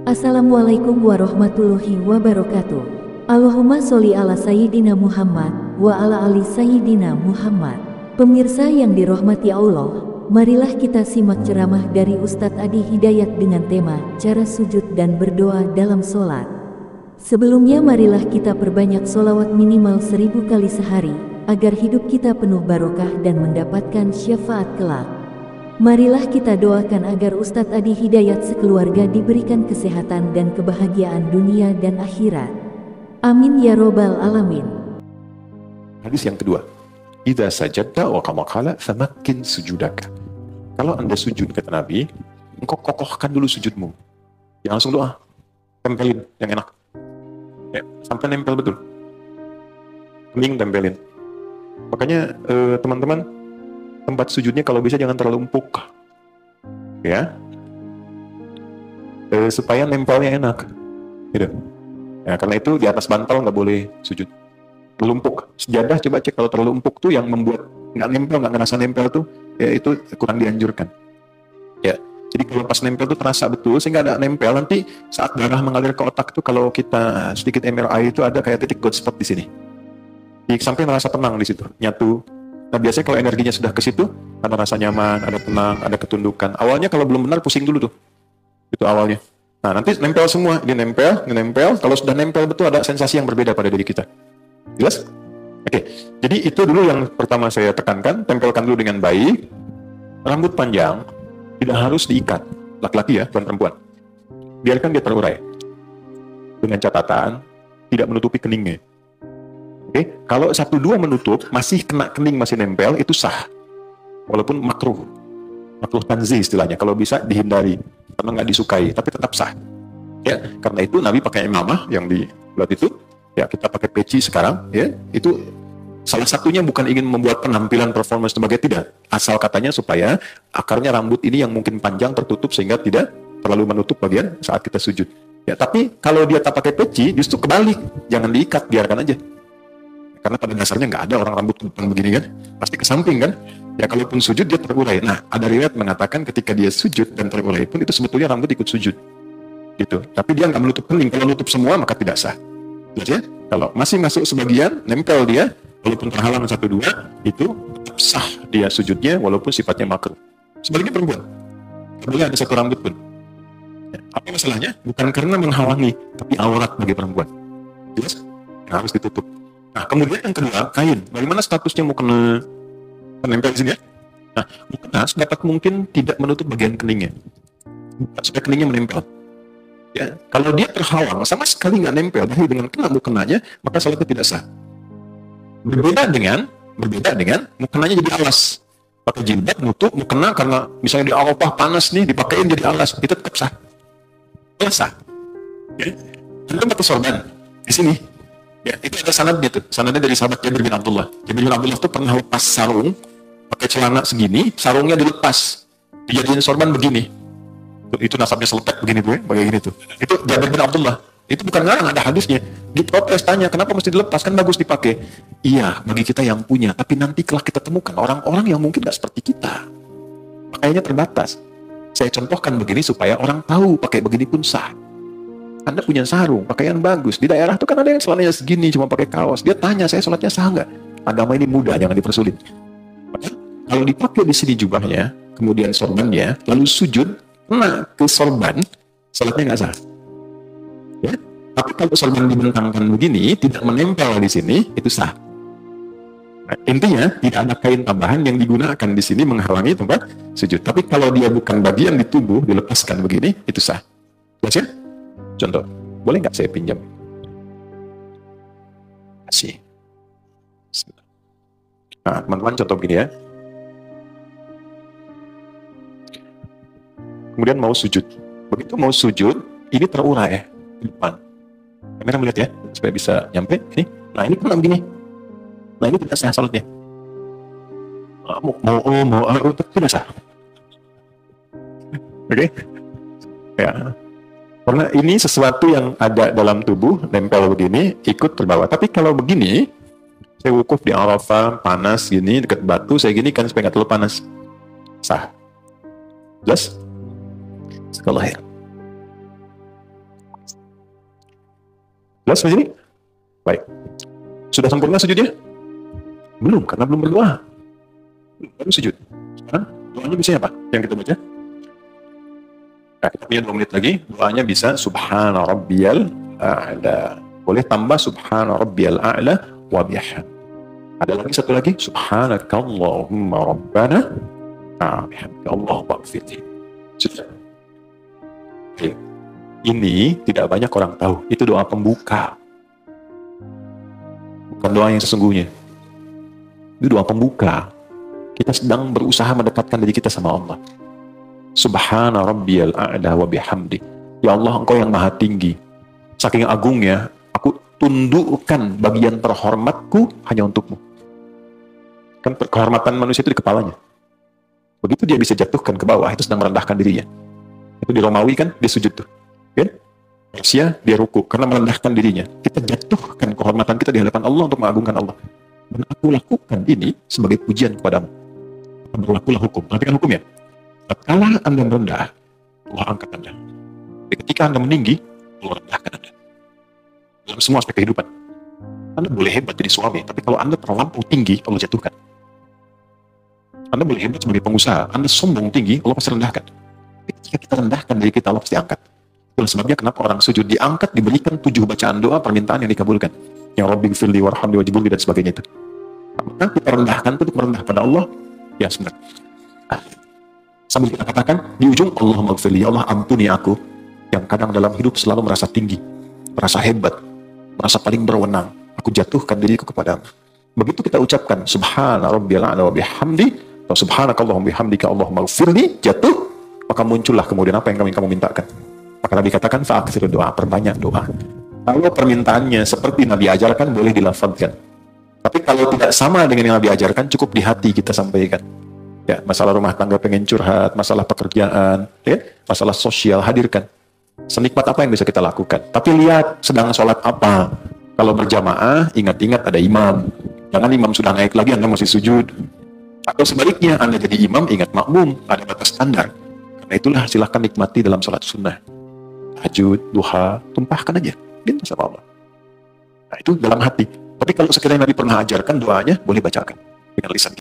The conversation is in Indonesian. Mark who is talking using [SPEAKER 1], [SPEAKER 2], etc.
[SPEAKER 1] Assalamualaikum warahmatullahi wabarakatuh. Allahumma sholli ala Sayyidina Muhammad wa ala ali Sayyidina Muhammad. Pemirsa yang dirahmati Allah, marilah kita simak ceramah dari Ustadz Adi Hidayat dengan tema cara sujud dan berdoa dalam sholat. Sebelumnya marilah kita perbanyak sholawat minimal 1000 kali sehari, agar hidup kita penuh barokah dan mendapatkan syafaat kelak. Marilah kita doakan agar Ustadz Adi Hidayat sekeluarga diberikan kesehatan dan kebahagiaan dunia dan akhirat. Amin ya robbal alamin.
[SPEAKER 2] Hadis yang kedua, idza sajadta wa kama qala famakkin sujudaka. Kalau Anda sujud, kata Nabi, engkau kokohkan dulu sujudmu. Jangan langsung doa, tempelin yang enak. Ya, sampai nempel betul. Mending tempelin. Makanya teman-teman, tempat sujudnya kalau bisa jangan terlalu empuk, ya, supaya nempelnya enak, gitu. Ya, karena itu di atas bantal nggak boleh sujud. Terlalu empuk. Sejadah coba cek kalau terlalu empuk tuh yang membuat nggak nempel, nggak ngerasa nempel tuh, ya itu kurang dianjurkan. Ya, jadi kalau pas nempel tuh terasa betul, sehingga ada nempel nanti saat darah mengalir ke otak tuh kalau kita sedikit MRI itu ada kayak titik God spot di sini. Sampai merasa tenang di situ, nyatu. Nah biasanya kalau energinya sudah ke situ, ada rasa nyaman, ada tenang, ada ketundukan. Awalnya kalau belum benar pusing dulu tuh, itu awalnya. Nah nanti nempel semua, dia nempel. Kalau sudah nempel betul ada sensasi yang berbeda pada diri kita. Jelas? Oke, jadi itu dulu yang pertama saya tekankan, tempelkan dulu dengan baik. Rambut panjang tidak harus diikat, laki-laki ya, bukan perempuan. Biarkan dia terurai. Dengan catatan, tidak menutupi keningnya. Oke, kalau 1-2 menutup, masih kena kening, masih nempel, itu sah. Walaupun makruh tanzih istilahnya, kalau bisa dihindari, karena nggak disukai, tapi tetap sah. Ya, karena itu Nabi pakai imamah yang dibuat itu, ya kita pakai peci sekarang, ya itu salah satunya bukan ingin membuat penampilan performance sebagai tidak, asal katanya supaya akarnya rambut ini yang mungkin panjang tertutup sehingga tidak terlalu menutup bagian saat kita sujud. Ya, tapi kalau dia tak pakai peci, justru kebalik, jangan diikat, biarkan aja. Karena pada dasarnya nggak ada orang rambut kepang begini kan, pasti ke samping kan. Ya kalaupun sujud dia terurai. Nah ada riwayat mengatakan ketika dia sujud dan terurai pun itu sebetulnya rambut ikut sujud, gitu. Tapi dia nggak menutup kening. Kalau menutup semua maka tidak sah. Jelas ya? Kalau masih masuk sebagian, nempel dia, walaupun terhalang 1-2, itu tetap sah dia sujudnya walaupun sifatnya makruh. Sebaliknya perempuan, boleh ada 1 rambut pun. Ya, apa masalahnya? Bukan karena menghalangi, tapi aurat bagi perempuan. Jelas? Nah, harus ditutup. Nah, kemudian yang kedua, kain. Bagaimana statusnya mau kena nempel di sini ya? Nah, mukena sedapat mungkin tidak menutup bagian keningnya. Supaya keningnya menempel. Ya, kalau dia terhalang, sama sekali nggak nempel, tapi dengan kena mukenanya, maka salatnya tidak sah. Berbeda dengan mukenanya jadi alas. Pakai jilbab, nutup mukena karena misalnya di Arafah panas nih, dipakein jadi alas. Itu tetap sah. Alas sah. Ya. Anda pakai sorban di sini. Ya, itu ada sanadnya tuh. Sanadnya dari sahabat Jabir bin Abdullah. Jabir bin Abdullah tuh pernah lepas sarung, pakai celana segini, sarungnya dilepas, dijadiin sorban begini. Itu nasabnya selepet begini tuh, kayak gini tuh. Itu Jabir bin Abdullah. Itu bukan ngarang, ada hadisnya. Diprotes, tanya, kenapa mesti dilepas? Kan bagus dipakai. Iya, bagi kita yang punya. Tapi nanti kalau kita temukan orang-orang yang mungkin nggak seperti kita, pakaiannya terbatas. Saya contohkan begini supaya orang tahu pakai begini pun sah. Anda punya sarung, pakaian bagus. Di daerah itu kan ada yang celananya segini, cuma pakai kaos. Dia tanya, saya sholatnya sah nggak? Agama ini mudah, jangan dipersulit. Kalau dipakai di sini jubahnya, kemudian sorbannya, lalu sujud, kena ke sorban, sholatnya nggak sah. Ya? Tapi kalau sorban dibentangkan begini, tidak menempel di sini, itu sah. Nah, intinya, tidak ada kain tambahan yang digunakan di sini menghalangi tempat sujud. Tapi kalau dia bukan bagian di tubuh, dilepaskan begini, itu sah. Jelas ya? Contoh, boleh nggak saya pinjam? Kasih. Nah, teman-teman contoh begini ya. Kemudian mau sujud. Begitu mau sujud, ini terurai ya, di depan. Kamera melihat ya, supaya bisa nyampe. Ini. Nah, ini kena begini. Nah, ini tidak sah salatnya. Mau, tidak sah. Oke? Ya. Karena ini sesuatu yang ada dalam tubuh, nempel begini, ikut terbawa. Tapi kalau begini, saya wukuf di Arafah, panas gini, dekat batu, saya gini kan supaya nggak terlalu panas. Sah. Jelas? Sekolah ya. Jelas sampai sini? Baik. Sudah sempurna sujudnya? Belum, karena belum berdoa. Baru sujud. Sekarang doanya bisa apa? Yang kita baca? Nah, kita punya 2 menit lagi. Doanya bisa Subhana Rabbiyal A'la. Boleh tambah Subhana Rabbiyal A'la wa bihamd. Ada lagi satu lagi. Subhanakallahumma Rabbana bihamdika Allahumma ighfirli. Sudah. Oke. Ini tidak banyak orang tahu. Itu doa pembuka. Bukan doa yang sesungguhnya. Itu doa pembuka. Kita sedang berusaha mendekatkan diri kita sama Allah. Subhana Rabbiyal A'la wa bihamdi. Ya Allah, Engkau yang maha tinggi. Saking agungnya, aku tundukkan bagian terhormatku hanya untukmu. Kan kehormatan manusia itu di kepalanya. Begitu dia bisa jatuhkan ke bawah, itu sedang merendahkan dirinya. Itu di Romawi kan, dia sujud tuh. Kan? Persia, dia ruku karena merendahkan dirinya. Kita jatuhkan kehormatan kita di hadapan Allah untuk mengagungkan Allah. Dan aku lakukan ini sebagai pujian kepadamu. Berlakulah hukum. Perhatikan hukum ya. Kala Anda merendah, Allah angkat Anda. Tapi ketika Anda meninggi, Allah rendahkan Anda. Dalam semua aspek kehidupan. Anda boleh hebat jadi suami, tapi kalau Anda terlampau tinggi, Allah jatuhkan. Anda boleh hebat sebagai pengusaha, Anda sombong tinggi, Allah pasti rendahkan. Tapi ketika kita rendahkan diri kita, Allah pasti angkat. Itulah sebabnya kenapa orang sujud diangkat, diberikan 7 bacaan doa, permintaan yang dikabulkan. Yang Rabbi gfirli warhamni wajibulli dan sebagainya itu. Maka kita rendahkan itu untuk merendah pada Allah, ya sebenarnya. Sambil kita katakan di ujung Allahumma gfirli, ya Allah ampuni aku yang kadang dalam hidup selalu merasa tinggi, merasa hebat, merasa paling berwenang. Aku jatuhkan diriku kepadamu. Begitu kita ucapkan Subhana Rabbiyal A'la wa bihamdi atau Subhanakallahumma bihamdika Allahumma gfirli, jatuh, maka muncullah kemudian apa yang kamu mintakan. Maka Nabi katakan fa'aktsir doa, perbanyak doa. Kalau permintaannya seperti Nabi ajarkan boleh dilafadzkan. Tapi kalau tidak sama dengan yang Nabi ajarkan, cukup di hati kita sampaikan. Ya, masalah rumah tangga pengen curhat, masalah pekerjaan, ya, masalah sosial, hadirkan. Senikmat apa yang bisa kita lakukan. Tapi lihat sedang sholat apa. Kalau berjamaah, ingat-ingat ada imam. Jangan imam sudah naik lagi, Anda masih sujud. Atau sebaliknya, Anda jadi imam, ingat makmum, ada batas standar. Karena itulah silahkan nikmati dalam sholat sunnah. Tahajud, duha, tumpahkan aja. Minta sama Allah. Nah, itu dalam hati. Tapi kalau sekiranya Nabi pernah ajarkan doanya, boleh bacakan dengan lisan.